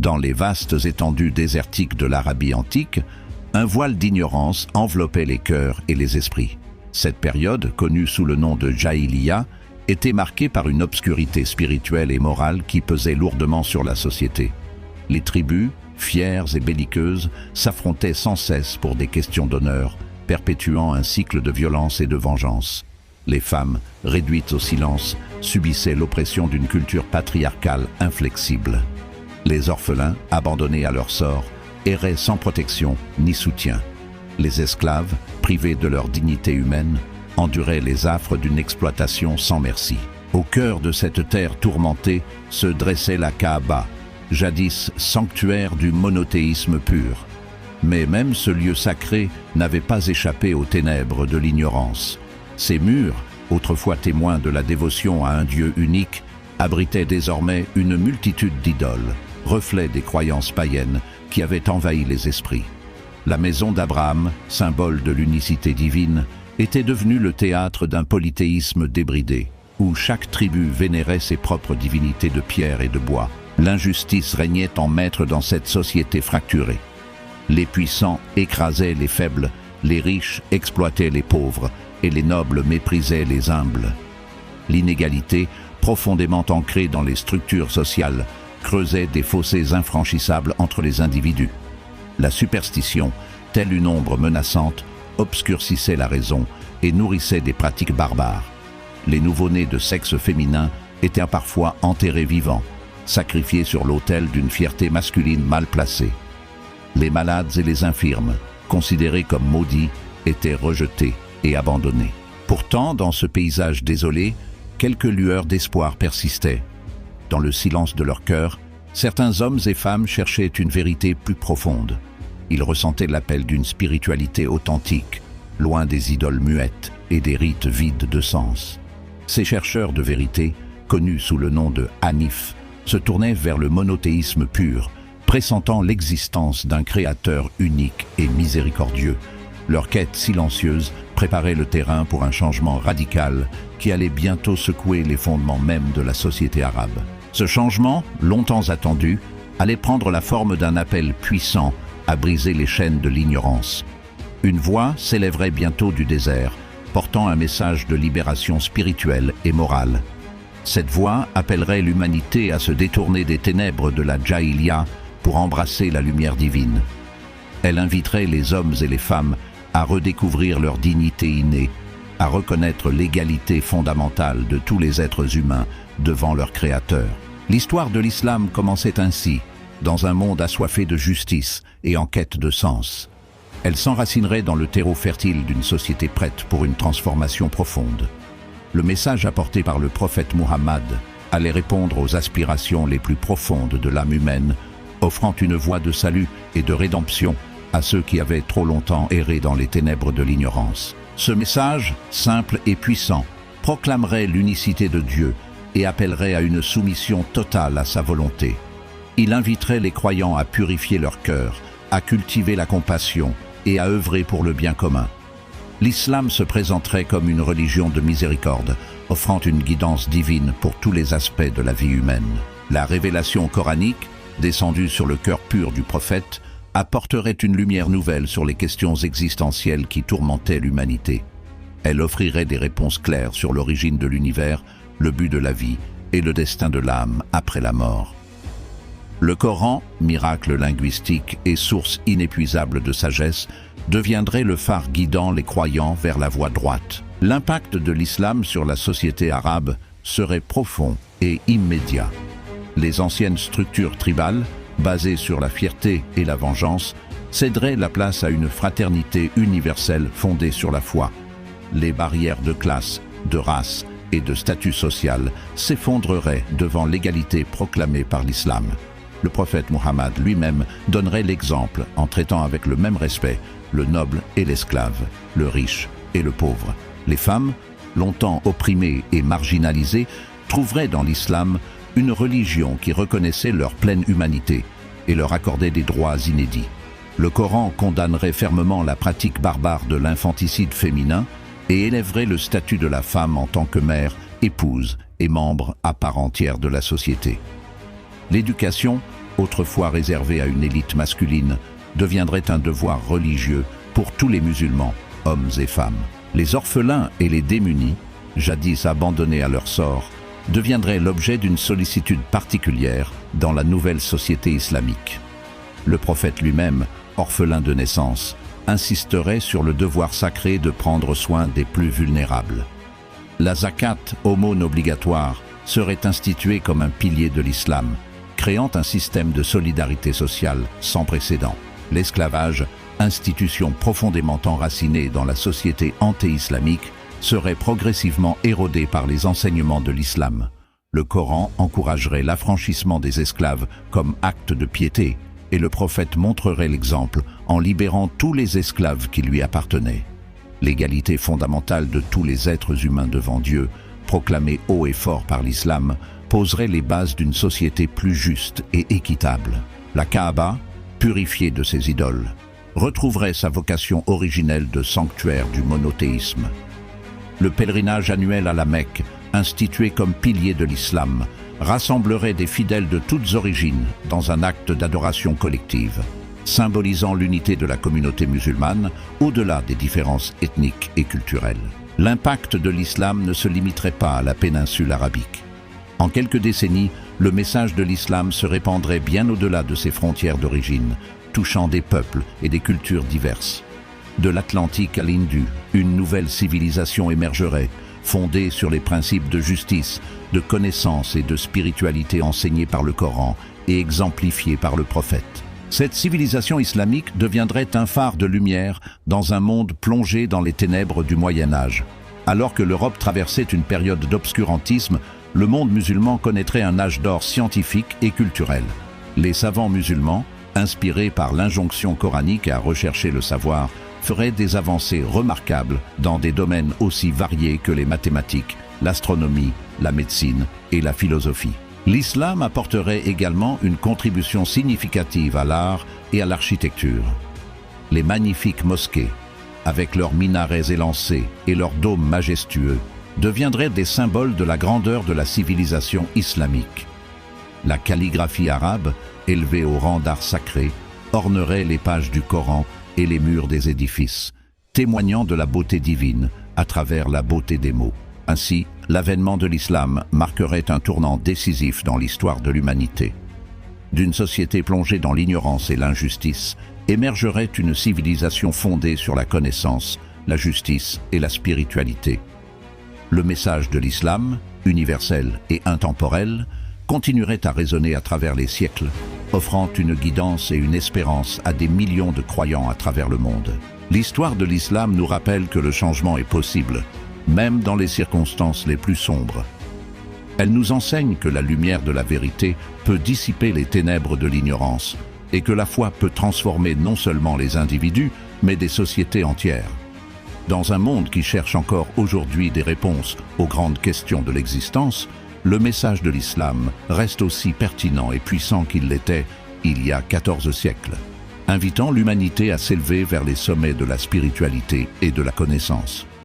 Dans les vastes étendues désertiques de l'Arabie antique, un voile d'ignorance enveloppait les cœurs et les esprits. Cette période, connue sous le nom de Jahiliya, était marquée par une obscurité spirituelle et morale qui pesait lourdement sur la société. Les tribus, fières et belliqueuses, s'affrontaient sans cesse pour des questions d'honneur, perpétuant un cycle de violence et de vengeance. Les femmes, réduites au silence, subissaient l'oppression d'une culture patriarcale inflexible. Les orphelins, abandonnés à leur sort, erraient sans protection ni soutien. Les esclaves, privés de leur dignité humaine, enduraient les affres d'une exploitation sans merci. Au cœur de cette terre tourmentée se dressait la Kaaba, jadis sanctuaire du monothéisme pur. Mais même ce lieu sacré n'avait pas échappé aux ténèbres de l'ignorance. Ces murs, autrefois témoins de la dévotion à un Dieu unique, abritaient désormais une multitude d'idoles, reflets des croyances païennes qui avaient envahi les esprits. La maison d'Abraham, symbole de l'unicité divine, était devenue le théâtre d'un polythéisme débridé, où chaque tribu vénérait ses propres divinités de pierre et de bois. L'injustice régnait en maître dans cette société fracturée. Les puissants écrasaient les faibles, les riches exploitaient les pauvres, et les nobles méprisaient les humbles. L'inégalité, profondément ancrée dans les structures sociales, creusait des fossés infranchissables entre les individus. La superstition, telle une ombre menaçante, obscurcissait la raison et nourrissait des pratiques barbares. Les nouveau-nés de sexe féminin étaient parfois enterrés vivants, sacrifiés sur l'autel d'une fierté masculine mal placée. Les malades et les infirmes, considérés comme maudits, étaient rejetés et abandonnés. Pourtant, dans ce paysage désolé, quelques lueurs d'espoir persistaient. Dans le silence de leur cœur, certains hommes et femmes cherchaient une vérité plus profonde. Ils ressentaient l'appel d'une spiritualité authentique, loin des idoles muettes et des rites vides de sens. Ces chercheurs de vérité, connus sous le nom de Hanif, se tournaient vers le monothéisme pur, pressentant l'existence d'un créateur unique et miséricordieux. Leur quête silencieuse préparait le terrain pour un changement radical qui allait bientôt secouer les fondements mêmes de la société arabe. Ce changement, longtemps attendu, allait prendre la forme d'un appel puissant à briser les chaînes de l'ignorance. Une voix s'élèverait bientôt du désert, portant un message de libération spirituelle et morale. Cette voix appellerait l'humanité à se détourner des ténèbres de la Jahiliya pour embrasser la lumière divine. Elle inviterait les hommes et les femmes à redécouvrir leur dignité innée, à reconnaître l'égalité fondamentale de tous les êtres humains devant leur Créateur. L'histoire de l'islam commençait ainsi, dans un monde assoiffé de justice et en quête de sens. Elle s'enracinerait dans le terreau fertile d'une société prête pour une transformation profonde. Le message apporté par le prophète Muhammad allait répondre aux aspirations les plus profondes de l'âme humaine, offrant une voie de salut et de rédemption à ceux qui avaient trop longtemps erré dans les ténèbres de l'ignorance. Ce message, simple et puissant, proclamerait l'unicité de Dieu et appellerait à une soumission totale à sa volonté. Il inviterait les croyants à purifier leur cœur, à cultiver la compassion et à œuvrer pour le bien commun. L'islam se présenterait comme une religion de miséricorde, offrant une guidance divine pour tous les aspects de la vie humaine. La révélation coranique, descendue sur le cœur pur du prophète, apporterait une lumière nouvelle sur les questions existentielles qui tourmentaient l'humanité. Elle offrirait des réponses claires sur l'origine de l'univers, le but de la vie et le destin de l'âme après la mort. Le Coran, miracle linguistique et source inépuisable de sagesse, deviendrait le phare guidant les croyants vers la voie droite. L'impact de l'islam sur la société arabe serait profond et immédiat. Les anciennes structures tribales, basées sur la fierté et la vengeance, céderaient la place à une fraternité universelle fondée sur la foi. Les barrières de classe, de race et de statut social s'effondreraient devant l'égalité proclamée par l'islam. Le prophète Muhammad lui-même donnerait l'exemple en traitant avec le même respect le noble et l'esclave, le riche et le pauvre. Les femmes, longtemps opprimées et marginalisées, trouveraient dans l'islam une religion qui reconnaissait leur pleine humanité et leur accordait des droits inédits. Le Coran condamnerait fermement la pratique barbare de l'infanticide féminin et élèverait le statut de la femme en tant que mère, épouse et membre à part entière de la société. L'éducation, autrefois réservé à une élite masculine, deviendrait un devoir religieux pour tous les musulmans, hommes et femmes. Les orphelins et les démunis, jadis abandonnés à leur sort, deviendraient l'objet d'une sollicitude particulière dans la nouvelle société islamique. Le prophète lui-même, orphelin de naissance, insisterait sur le devoir sacré de prendre soin des plus vulnérables. La zakat, aumône obligatoire, serait instituée comme un pilier de l'islam, créant un système de solidarité sociale sans précédent. L'esclavage, institution profondément enracinée dans la société anté-islamique, serait progressivement érodé par les enseignements de l'islam. Le Coran encouragerait l'affranchissement des esclaves comme acte de piété, et le prophète montrerait l'exemple en libérant tous les esclaves qui lui appartenaient. L'égalité fondamentale de tous les êtres humains devant Dieu, proclamée haut et fort par l'islam, poserait les bases d'une société plus juste et équitable. La Kaaba, purifiée de ses idoles, retrouverait sa vocation originelle de sanctuaire du monothéisme. Le pèlerinage annuel à la Mecque, institué comme pilier de l'islam, rassemblerait des fidèles de toutes origines dans un acte d'adoration collective, symbolisant l'unité de la communauté musulmane au-delà des différences ethniques et culturelles. L'impact de l'islam ne se limiterait pas à la péninsule arabique. En quelques décennies, le message de l'islam se répandrait bien au-delà de ses frontières d'origine, touchant des peuples et des cultures diverses. De l'Atlantique à l'Hindu, une nouvelle civilisation émergerait, fondée sur les principes de justice, de connaissance et de spiritualité enseignés par le Coran et exemplifiés par le prophète. Cette civilisation islamique deviendrait un phare de lumière dans un monde plongé dans les ténèbres du Moyen-Âge. Alors que l'Europe traversait une période d'obscurantisme, le monde musulman connaîtrait un âge d'or scientifique et culturel. Les savants musulmans, inspirés par l'injonction coranique à rechercher le savoir, feraient des avancées remarquables dans des domaines aussi variés que les mathématiques, l'astronomie, la médecine et la philosophie. L'islam apporterait également une contribution significative à l'art et à l'architecture. Les magnifiques mosquées, avec leurs minarets élancés et leurs dômes majestueux, deviendraient des symboles de la grandeur de la civilisation islamique. La calligraphie arabe, élevée au rang d'art sacré, ornerait les pages du Coran et les murs des édifices, témoignant de la beauté divine à travers la beauté des mots. Ainsi, l'avènement de l'islam marquerait un tournant décisif dans l'histoire de l'humanité. D'une société plongée dans l'ignorance et l'injustice, émergerait une civilisation fondée sur la connaissance, la justice et la spiritualité. Le message de l'islam, universel et intemporel, continuerait à résonner à travers les siècles, offrant une guidance et une espérance à des millions de croyants à travers le monde. L'histoire de l'islam nous rappelle que le changement est possible, même dans les circonstances les plus sombres. Elle nous enseigne que la lumière de la vérité peut dissiper les ténèbres de l'ignorance et que la foi peut transformer non seulement les individus, mais des sociétés entières. Dans un monde qui cherche encore aujourd'hui des réponses aux grandes questions de l'existence, le message de l'islam reste aussi pertinent et puissant qu'il l'était il y a 14 siècles, invitant l'humanité à s'élever vers les sommets de la spiritualité et de la connaissance.